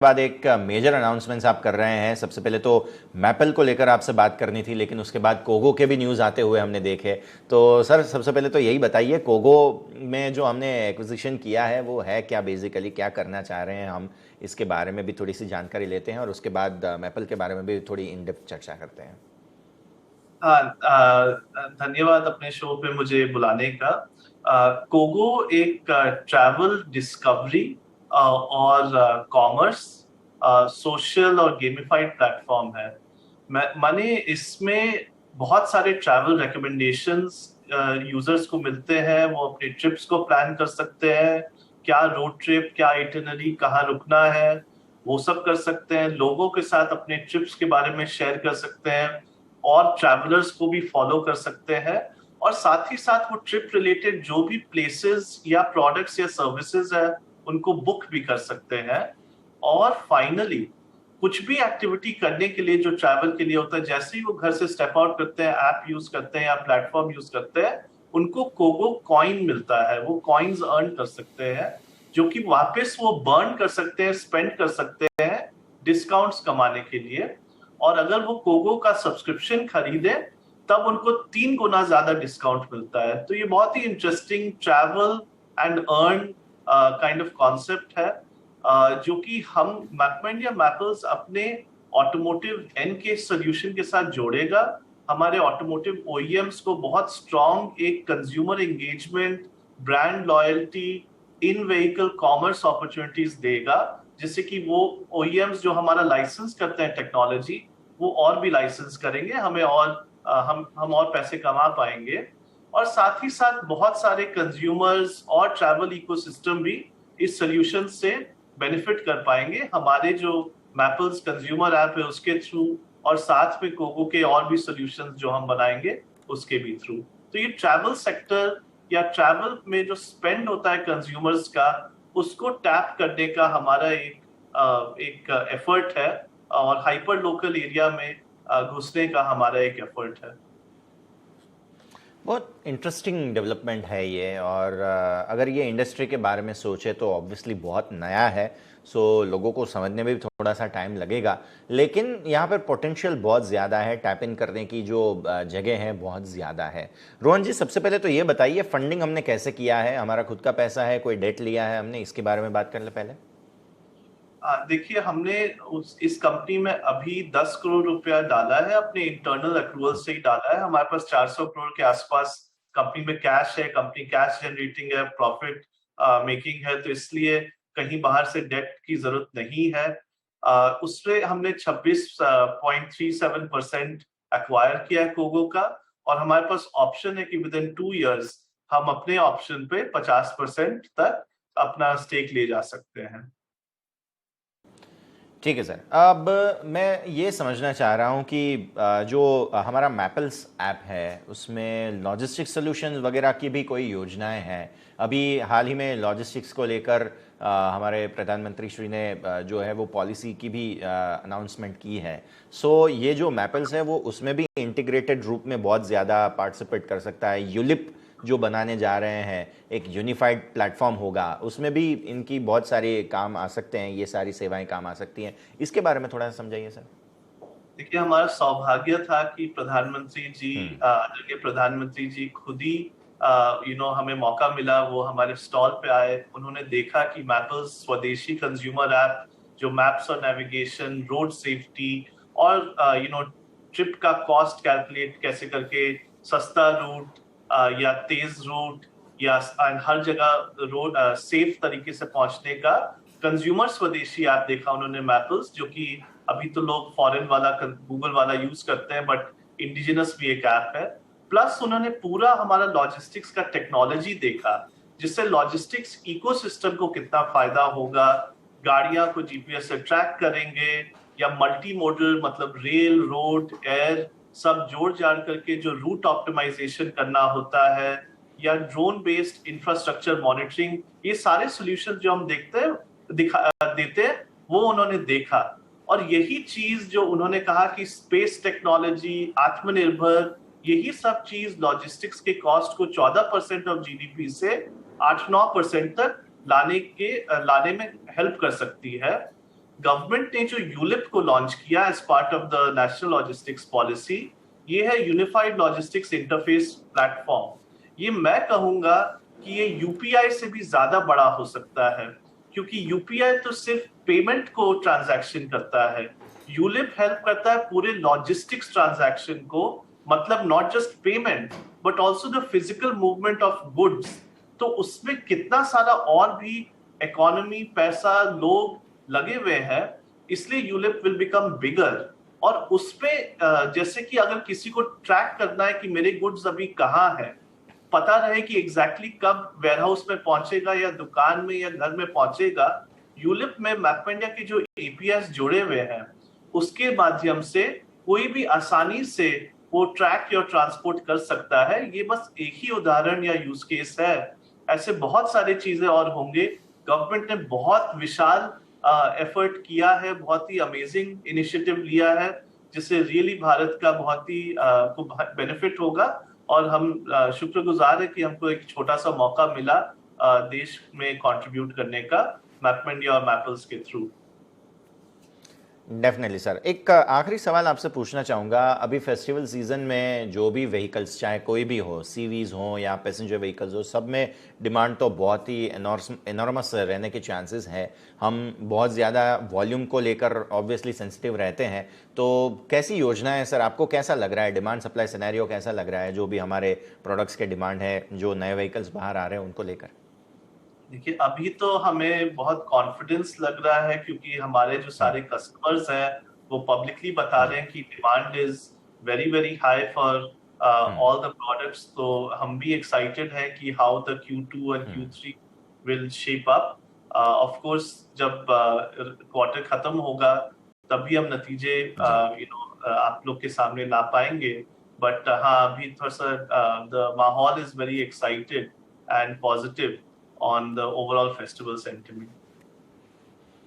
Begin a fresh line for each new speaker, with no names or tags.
बाद एक major announcements आप कर रहे हैं। सबसे पहले तो मैपल को लेकर आपसे बात करनी थी, लेकिन उसके बाद कोगो के भी न्यूज़ आते हुए हमने देखे। तो सर सबसे पहले तो यही बताइए, कोगो में जो हमने एक्विजिशन किया है वो है क्या, बेसिकली क्या करना चाह रहे हैं हम, इसके बारे में भी थोड़ी सी जानकारी लेते हैं और उसके बाद मैपल के बारे में भी थोड़ी इन डेप्थ चर्चा करते हैं।
हाँ, धन्यवाद अपने शो पे मुझे बुलाने का। कोगो एक ट्रैवल डिस्कवरी और कॉमर्स सोशल और गेमिफाइड प्लेटफॉर्म है। माने इसमें बहुत सारे ट्रैवल रिकमेंडेशंस यूजर्स को मिलते हैं। वो अपनी ट्रिप्स को प्लान कर सकते हैं, क्या रोड ट्रिप, क्या आइटिनरी, कहाँ रुकना है, वो सब कर सकते हैं। लोगों के साथ अपने ट्रिप्स के बारे में शेयर कर सकते हैं और ट्रैवलर्स को भी फॉलो कर सकते हैं। और साथ ही साथ वो ट्रिप रिलेटेड जो भी प्लेसेस या प्रोडक्ट्स या सर्विसेज है उनको बुक भी कर सकते हैं। और फाइनली कुछ भी एक्टिविटी करने के लिए जो ट्रैवल के लिए होता है, जैसे ही वो घर से स्टेप आउट करते हैं, ऐप यूज करते हैं या प्लेटफॉर्म यूज करते हैं, उनको कोगो कॉइन मिलता है। वो कॉइन्स अर्न कर सकते हैं जो कि वापस वो बर्न कर सकते हैं, स्पेंड कर सकते हैं डिस्काउंट्स कमाने के लिए। और अगर वो कोगो का सब्सक्रिप्शन खरीदे तब उनको 3 गुना ज्यादा डिस्काउंट मिलता है। तो ये बहुत ही interesting travel and earn kind of concept है, जो कि हम मैपमाइंड या मैपल्स अपने ऑटोमोटिव एन के सोल्यूशन के साथ जोड़ेगा। हमारे ऑटोमोटिव ओईएम्स को बहुत स्ट्रॉन्ग एक कंज्यूमर एंगेजमेंट, ब्रांड लॉयल्टी, इन व्हीकल कॉमर्स अपॉर्चुनिटीज देगा, जिससे कि वो ओईएम्स जो हमारा लाइसेंस करते हैं टेक्नोलॉजी, वो और भी लाइसेंस करेंगे हमें, और हम और पैसे कमा पाएंगे। और साथ ही साथ बहुत सारे कंज्यूमर्स और ट्रैवल इकोसिस्टम भी इस सोल्यूशन से बेनिफिट कर पाएंगे, हमारे जो मैपल्स कंज्यूमर ऐप है उसके थ्रू, और साथ में कोको के और भी सॉल्यूशंस जो हम बनाएंगे उसके भी थ्रू। तो ये ट्रैवल सेक्टर या ट्रैवल में जो स्पेंड होता है कंज्यूमर्स का, उसको टैप करने का हमारा एक एफर्ट है, और हाइपर लोकल एरिया में घुसने का हमारा एक एफर्ट है।
बहुत इंटरेस्टिंग डेवलपमेंट है ये। और अगर ये इंडस्ट्री के बारे में सोचे तो ऑब्वियसली बहुत नया है, सो लोगों को समझने में भी थोड़ा सा टाइम लगेगा, लेकिन यहाँ पर पोटेंशियल बहुत ज़्यादा है, टैप इन करने की जो जगह है बहुत ज़्यादा है। रोहन जी, सबसे पहले तो ये बताइए, फंडिंग हमने कैसे किया है? हमारा खुद का पैसा है, कोई डेट लिया है हमने? इसके बारे में बात कर ले पहले।
देखिए, हमने इस कंपनी में अभी 10 करोड़ रुपया डाला है, अपने इंटरनल अक्रूवल से ही डाला है। हमारे पास 400 करोड़ के आसपास कंपनी में कैश है, कंपनी कैश जनरेटिंग है, प्रॉफिट मेकिंग है, तो इसलिए कहीं बाहर से डेट की जरूरत नहीं है। उससे हमने 26.37% एक्वायर किया है कोगो का, और हमारे पास ऑप्शन है कि विद इन 2 इयर्स हम अपने ऑप्शन पे 50% तक अपना स्टेक ले जा सकते हैं।
ठीक है सर। अब मैं ये समझना चाह रहा हूँ कि जो हमारा मैपल्स ऐप है उसमें लॉजिस्टिक्स सॉल्यूशंस वगैरह की भी कोई योजनाएं हैं? अभी हाल ही में लॉजिस्टिक्स को लेकर हमारे प्रधानमंत्री श्री ने जो है वो पॉलिसी की भी अनाउंसमेंट की है। सो ये जो मैपल्स है वो उसमें भी इंटीग्रेटेड रूप में बहुत ज़्यादा पार्टिसिपेट कर सकता है। यूलिप जो बनाने जा रहे हैं, एक यूनिफाइड प्लेटफॉर्म होगा, उसमें भी इनकी बहुत सारे काम आ सकते हैं, ये सारी सेवाएं काम आ सकती हैं। इसके बारे में थोड़ा सा समझाइए सर।
देखिए, हमारा सौभाग्य था कि प्रधानमंत्री जी,
हम्म।
आदरणीय प्रधानमंत्री जी खुद ही हमें मौका मिला, वो हमारे स्टॉल पे आए। उन्होंने देखा कि मैपल्स स्वदेशी कंज्यूमर ऐप जो मैप्स और नेविगेशन, रोड सेफ्टी और ट्रिप का कॉस्ट कैलकुलेट कैसे करके सस्ता रूट या तेज रूट या हर जगह रोड सेफ तरीके से पहुंचने का कंज्यूमर स्वदेशी ऐप देखा उन्होंने, मैपल्स, जो कि अभी तो लोग फॉरेन वाला गूगल वाला यूज करते हैं, बट इंडिजिनस भी एक ऐप है। प्लस उन्होंने पूरा हमारा लॉजिस्टिक्स का टेक्नोलॉजी देखा, जिससे लॉजिस्टिक्स इकोसिस्टम को कितना फायदा होगा। गाड़ियां को जीपीएस से ट्रैक करेंगे, या मल्टी मॉडल मतलब रेल, रोड, एयर सब जोड़ जाड़ करके जो रूट ऑप्टिमाइजेशन करना होता है, या ड्रोन बेस्ड इंफ्रास्ट्रक्चर मॉनिटरिंग, ये सारे सॉल्यूशन जो हम देखते हैं देते हैं, वो उन्होंने देखा। और यही चीज जो उन्होंने कहा कि स्पेस टेक्नोलॉजी, आत्मनिर्भर, यही सब चीज लॉजिस्टिक्स के कॉस्ट को 14% ऑफ जीडीपी से 8-9% तक लाने में हेल्प कर सकती है। गवर्नमेंट ने जो यूलिप को लॉन्च किया as part of the national logistics policy, ये है यूनिफाइड लॉजिस्टिक्स इंटरफेस प्लेटफॉर्म। ये मैं कहूंगा कि ये यूपीआई से भी ज्यादा बड़ा हो सकता है, क्योंकि यूपीआई तो सिर्फ पेमेंट को ट्रांजैक्शन करता है, यूलिप हेल्प करता है पूरे लॉजिस्टिक्स ट्रांजैक्शन को, मतलब not just payment but also the physical movement of goods. तो उसमें कितना सारा और भी इकोनॉमी, पैसा, लोग लगे हुए हैं, इसलिए यूलिप विल बिकम बिगर। और उसपे जैसे कि अगर किसी को ट्रैक करना है कि मेरे गुड्स अभी कहाँ है, पता रहे कि एग्जैक्टली कब वेयरहाउस में पहुंचेगा या दुकान में या घर में पहुंचेगा, यूलिप में मैपइंडिया के जो एपीएस जुड़े हुए हैं उसके माध्यम से कोई भी आसानी से वो ट्रैक या ट्रांसपोर्ट कर सकता है। ये बस एक ही उदाहरण या यूज केस है, ऐसे बहुत सारे चीजें और होंगे। गवर्नमेंट ने बहुत विशाल एफर्ट किया है, बहुत ही अमेजिंग इनिशिएटिव लिया है, जिससे रियली भारत का बहुत ही को बेनिफिट होगा। और हम शुक्रगुजार है कि हमको एक छोटा सा मौका मिला देश में कंट्रीब्यूट करने का मैपइंडिया और मैपल्स के थ्रू।
डेफिनेटली सर, एक आखिरी सवाल आपसे पूछना चाहूँगा। अभी फेस्टिवल सीज़न में जो भी व्हीकल्स, चाहे कोई भी हो, सीवीज हो या पैसेंजर व्हीकल्स हो, सब में डिमांड तो बहुत ही एनॉर्मस रहने के चांसेस हैं। हम बहुत ज़्यादा वॉल्यूम को लेकर ऑब्वियसली सेंसिटिव रहते हैं। तो कैसी योजना है सर, आपको कैसा लग रहा है, डिमांड सप्लाई सिनेरियो कैसा लग रहा है, जो भी हमारे प्रोडक्ट्स के डिमांड है, जो नए व्हीकल्स बाहर आ रहे हैं उनको लेकर?
देखिए, अभी तो हमें बहुत कॉन्फिडेंस लग रहा है, क्योंकि हमारे जो सारे कस्टमर्स हैं वो पब्लिकली बता रहे हैं कि demand is very very high for all the products. तो हम भी एक्साइटेड है कि how the Q2 and Q3 will shape up. Of course जब क्वार्टर खत्म होगा तभी हम नतीजे आप लोग के सामने ला पाएंगे। बट हाँ, अभी थोड़ा सा द माहौल is very excited and positive on the overall festival sentiment.